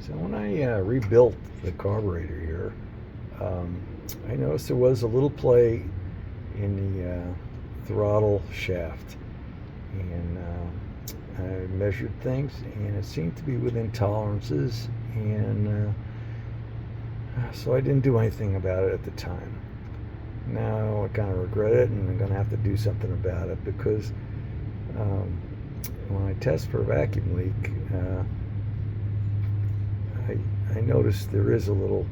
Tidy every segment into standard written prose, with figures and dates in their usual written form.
So when I rebuilt the carburetor here, I noticed there was a little play in the throttle shaft, and I measured things, and it seemed to be within tolerances, and so I didn't do anything about it at the time. Now I kind of regret it, and I'm going to have to do something about it because when I test for a vacuum leak, I noticed there is a little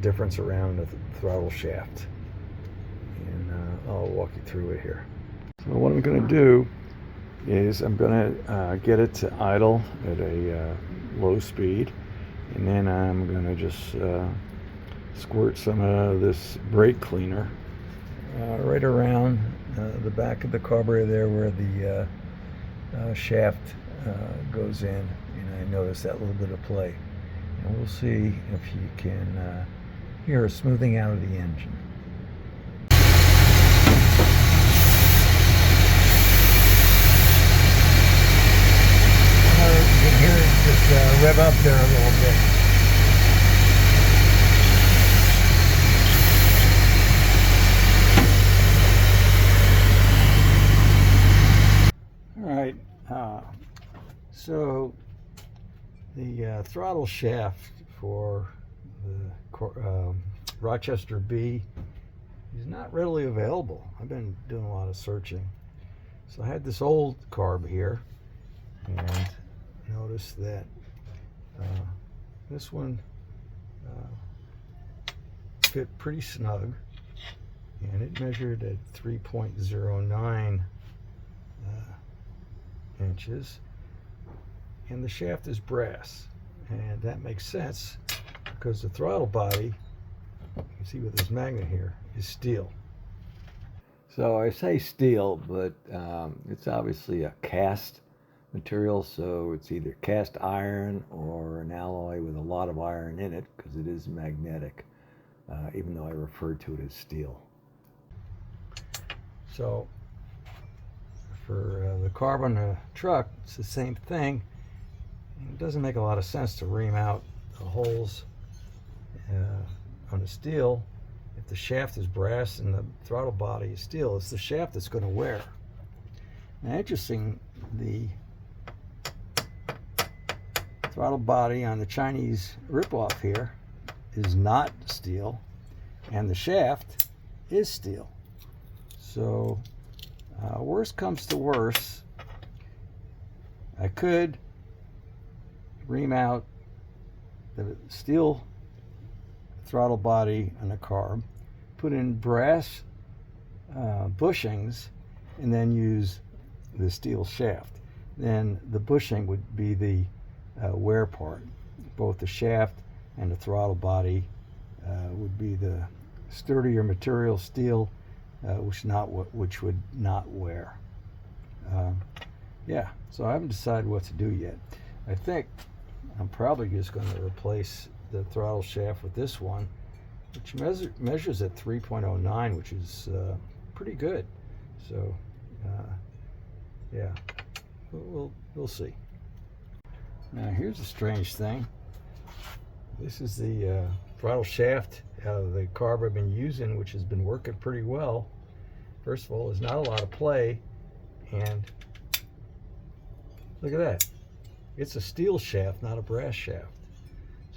difference around the throttle shaft, and I'll walk you through it here. So what I'm going to do is I'm going to get it to idle at a low speed, and then I'm going to just squirt some of this brake cleaner right around the back of the carburetor there where the shaft goes in, and I noticed that little bit of play. And we'll see if you can hear a smoothing out of the engine. You can hear it just rev up there a little bit. All right, so the throttle shaft for the Rochester B is not readily available. I've been doing a lot of searching. So I had this old carb here, and noticed that this one fit pretty snug, and it measured at 3.09 inches, and the shaft is brass, and that makes sense because the throttle body, you can see with this magnet here, is steel. So I say steel, but it's obviously a cast material, so it's either cast iron or an alloy with a lot of iron in it because it is magnetic, even though I refer to it as steel. So for the carb on the truck, it's the same thing. It doesn't make a lot of sense to ream out the holes on the steel if the shaft is brass and the throttle body is steel. It's the shaft that's going to wear. Now, interesting, the throttle body on the Chinese ripoff here is not steel, and the shaft is steel. So worst comes to worst, I could ream out the steel throttle body on the carb, put in brass bushings, and then use the steel shaft. Then the bushing would be the wear part. Both the shaft and the throttle body would be the sturdier material, steel, which would not wear. Yeah, so I haven't decided what to do yet. I think I'm probably just going to replace the throttle shaft with this one, which measures at 3.09, which is pretty good. So yeah, we'll see. Now here's a strange thing. This is the throttle shaft of the carb I've been using, which has been working pretty well. First of all, there's not a lot of play, and look at that. It's a steel shaft, not a brass shaft.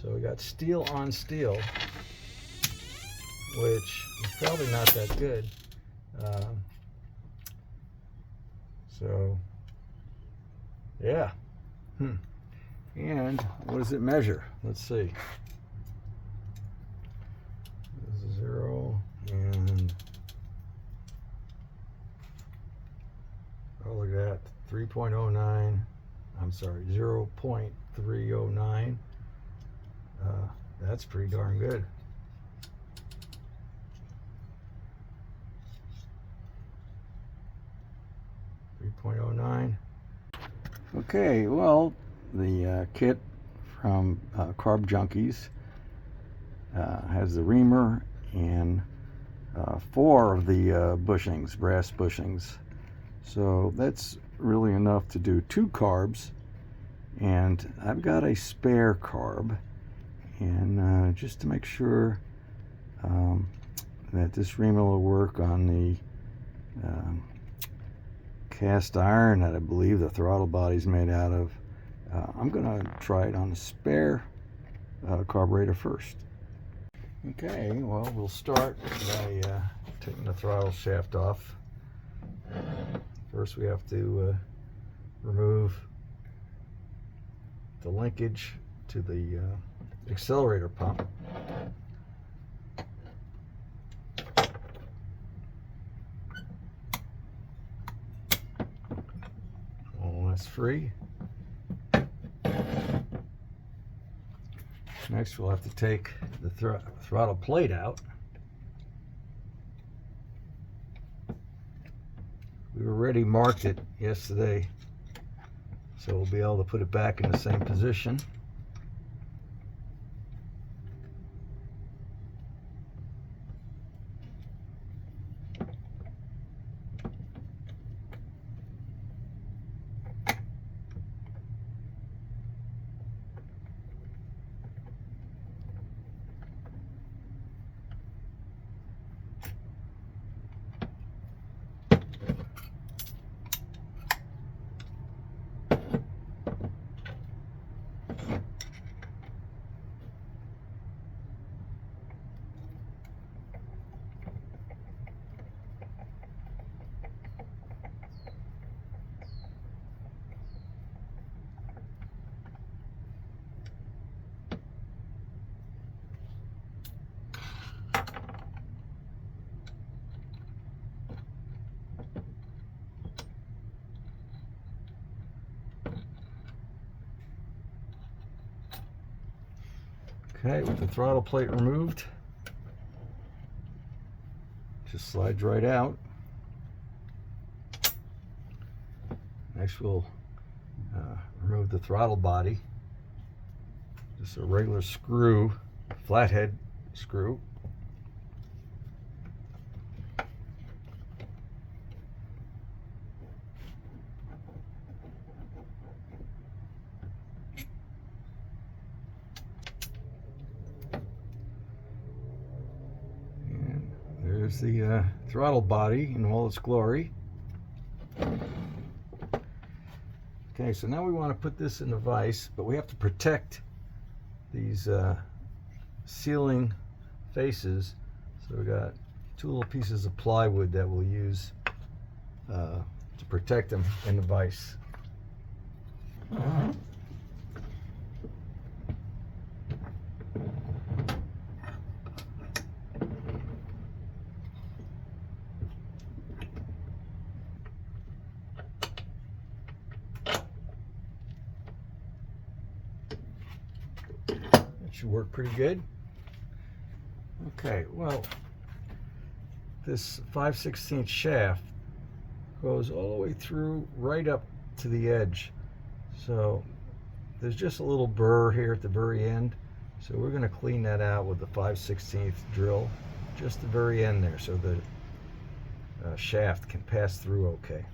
So we got steel on steel, which is probably not that good. So yeah. And what does it measure? Let's see. This is 0 and oh, look at that, 3.09. I'm sorry, 0.309. That's pretty darn good. .09. Okay, well, the kit from Carb Junkies has the reamer and 4 of the bushings, brass bushings. So that's really enough to do 2 carbs, And I've got a spare carb, and just to make sure that this reamer will work on the cast iron that I believe the throttle body's made out of, I'm going to try it on the spare carburetor first. Okay, well, we'll start by taking the throttle shaft off. First we have to remove the linkage to the accelerator pump. Well, that's free. Next we'll have to take the throttle plate out. We already marked it yesterday, so we'll be able to put it back in the same position. Okay, with the throttle plate removed, just slides right out. Next we'll remove the throttle body. Just a regular screw, flathead screw. There's the throttle body in all its glory. Okay, so now we want to put this in the vise, but we have to protect these sealing faces. So we got two little pieces of plywood that we'll use to protect them in the vise. Should work pretty good. Okay, well, this 5/16 shaft goes all the way through right up to the edge. So there's just a little burr here at the very end. So we're going to clean that out with the 5/16 drill, just the very end there, so the shaft can pass through okay.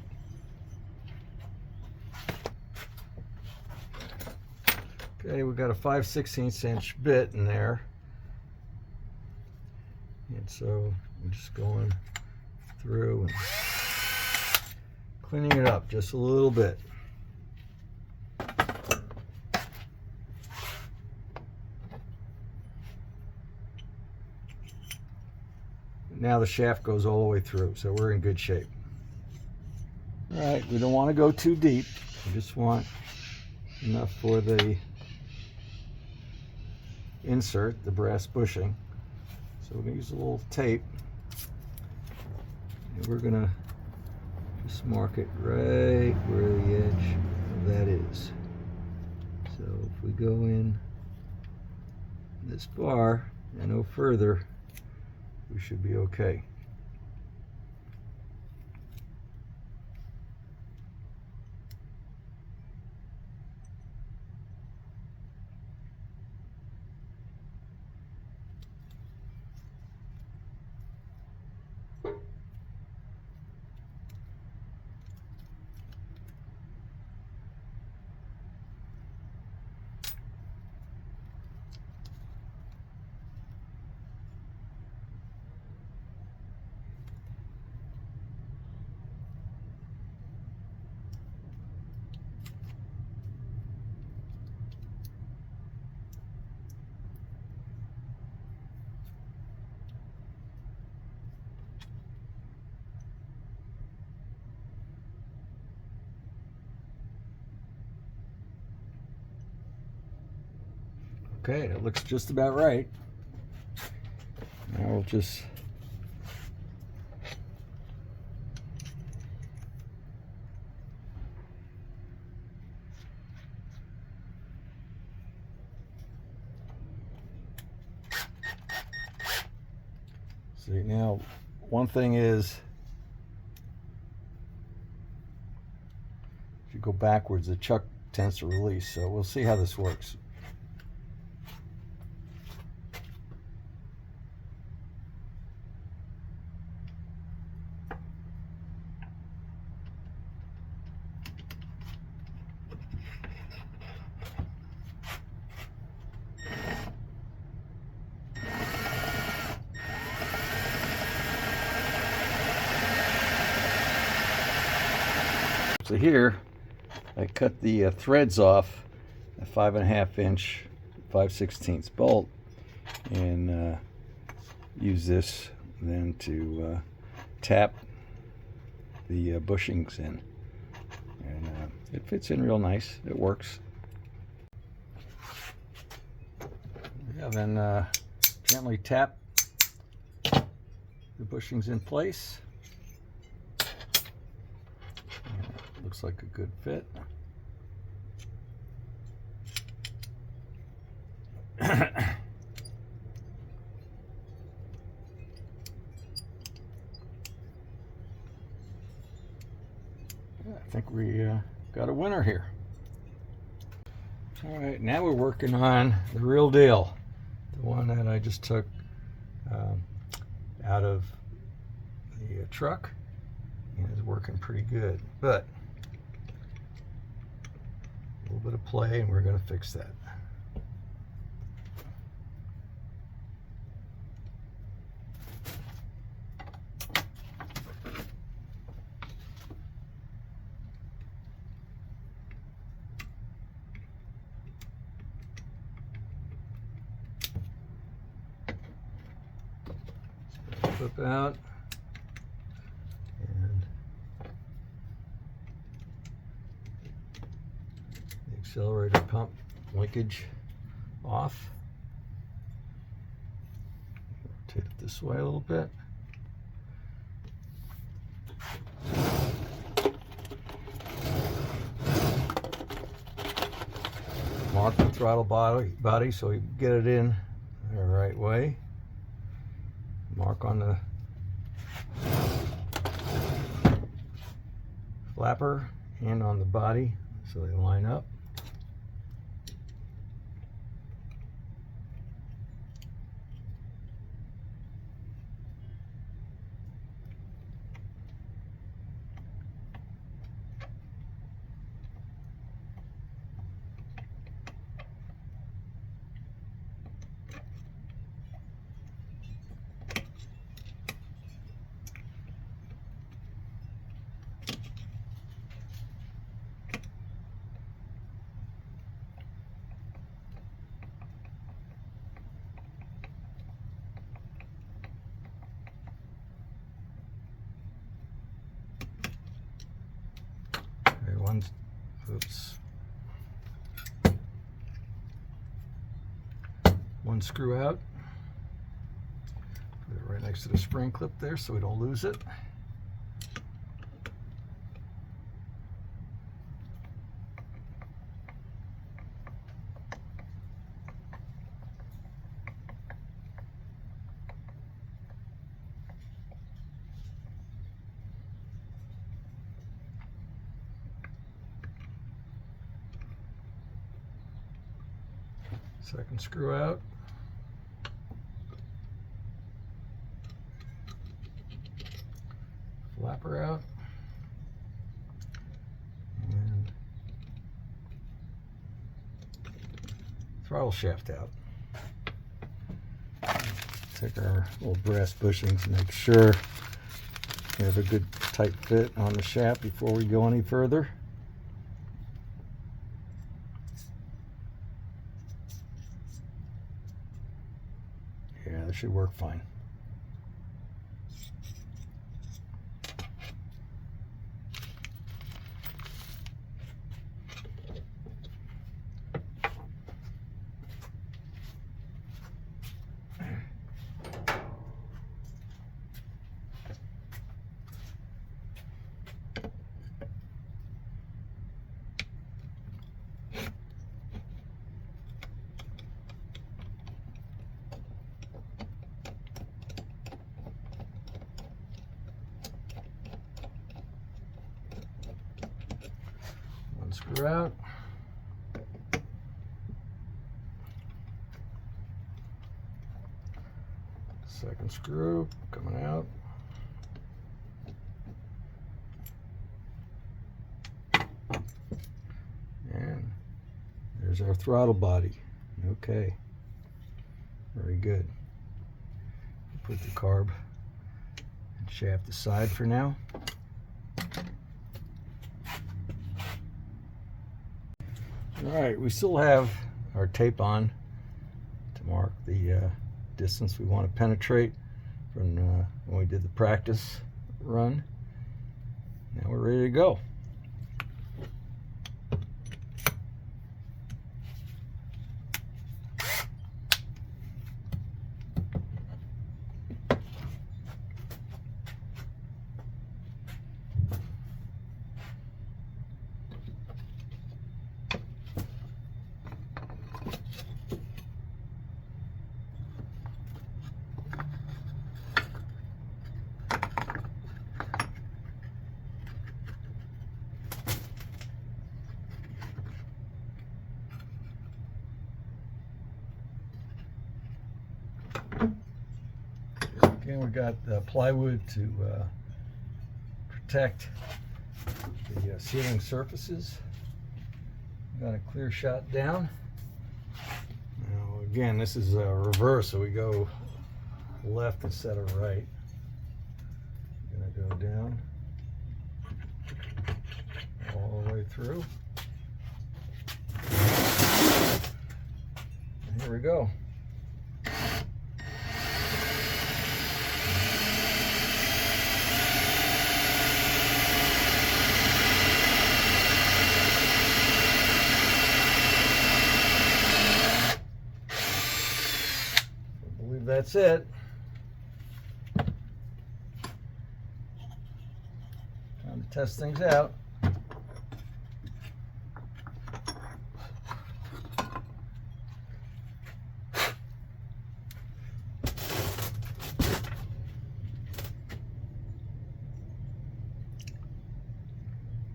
Okay, we've got a 5/16 inch bit in there, and so I'm just going through and cleaning it up just a little bit. Now the shaft goes all the way through, so we're in good shape. All right, we don't want to go too deep. We just want enough for the insert, the brass bushing. So we're going to use a little tape, and we're going to just mark it right where the edge of that is. So if we go in this far and no further, we should be okay. Okay, it looks just about right. Now we'll just see. Now, one thing is, if you go backwards, the chuck tends to release. So we'll see how this works. So here, I cut the threads off a 5.5 inch 5/16 bolt, and use this then to tap the bushings in, and it fits in real nice. It works. Yeah, then gently tap the bushings in place. Looks like a good fit. I think we got a winner here. All right, now we're working on the real deal, the one that I just took out of the truck, and is working pretty good. But a little bit of play, and we're going to fix that. Flip out, and the accelerator pump linkage off. Rotate it this way a little bit. Mark the throttle body so you get it in the right way. Mark on the flapper and on the body so they line up. One screw out. Put it right next to the spring clip there so we don't lose it. Second screw out. Flapper out. And throttle shaft out. Take our little brass bushings and make sure we have a good tight fit on the shaft before we go any further. Yeah, that should work fine. screw out. Second screw coming out. And there's our throttle body. Okay, very good. Put the carb and shaft aside for now. All right, we still have our tape on to mark the distance we want to penetrate from when we did the practice run. Now we're ready to go. Again, we got plywood to protect the ceiling surfaces. Got a clear shot down. Now again, this is reverse, so we go left instead of right. Gonna go down all the way through. And here we go. That's it. Time to test things out.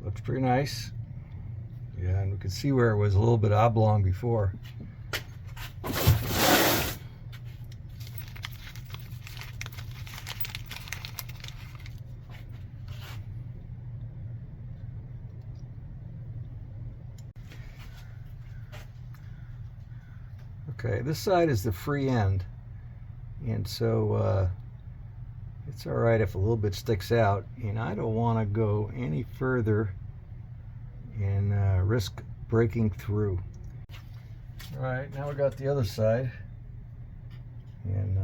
Looks pretty nice. Yeah, and we can see where it was a little bit oblong before. Okay, this side is the free end, and so it's all right if a little bit sticks out, and I don't want to go any further and risk breaking through. All right, now we got the other side, and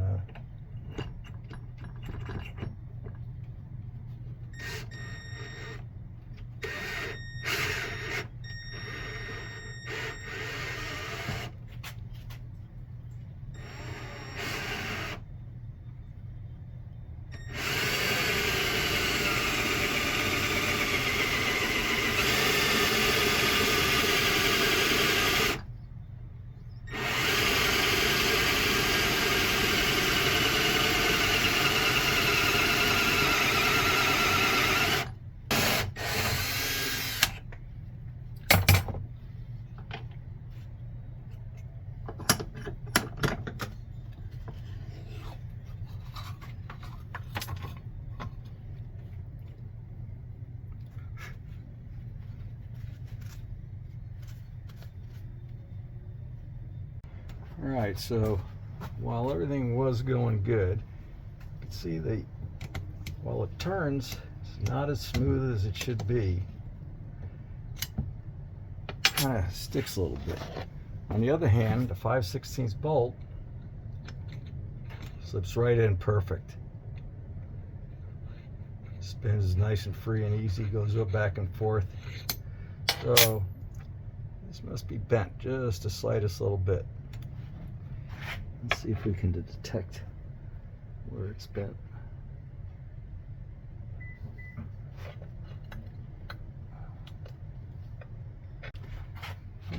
all right, so while everything was going good, you can see that while it turns, it's not as smooth as it should be. Kind of sticks a little bit. On the other hand, the 5/16 bolt slips right in perfect. Spins nice and free and easy, goes up back and forth. So this must be bent just the slightest little bit. Let's see if we can detect where it's bent.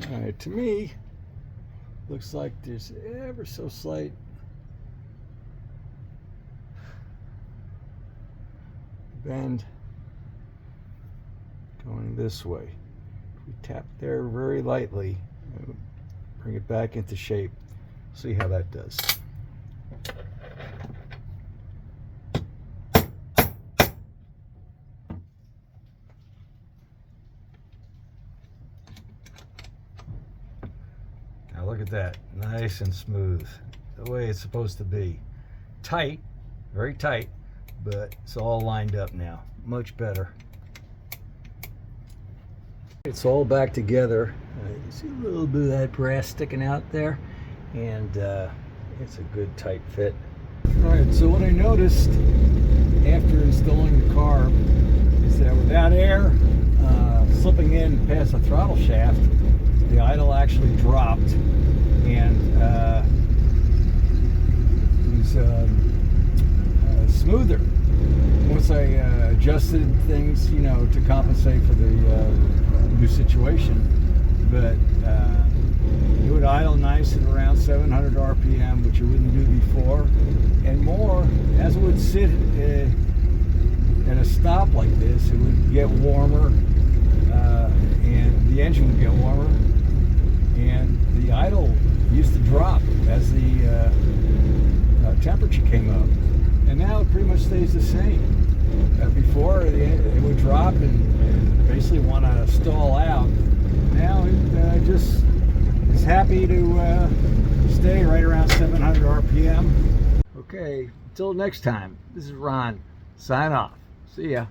All right, to me, looks like there's ever so slight bend going this way. We tap there very lightly, bring it back into shape. See how that does. Now look at that, nice and smooth, the way it's supposed to be. Tight, very tight, but it's all lined up now, much better. It's all back together. You can see a little bit of that brass sticking out there, and it's a good tight fit. All right, so what I noticed after installing the carb is that without air slipping in past the throttle shaft, the idle actually dropped, and it was smoother once I adjusted things, you know, to compensate for the new situation. But it would idle nice at around 700 RPM, which it wouldn't do before, and more as it would sit at a stop like this. It would get warmer, and the engine would get warmer, and the idle used to drop as the temperature came up. And now it pretty much stays the same. Before it would drop and basically want to stall out. Now it just is happy to stay right around 700 RPM. Okay, until next time, this is Ron. Sign off. See ya.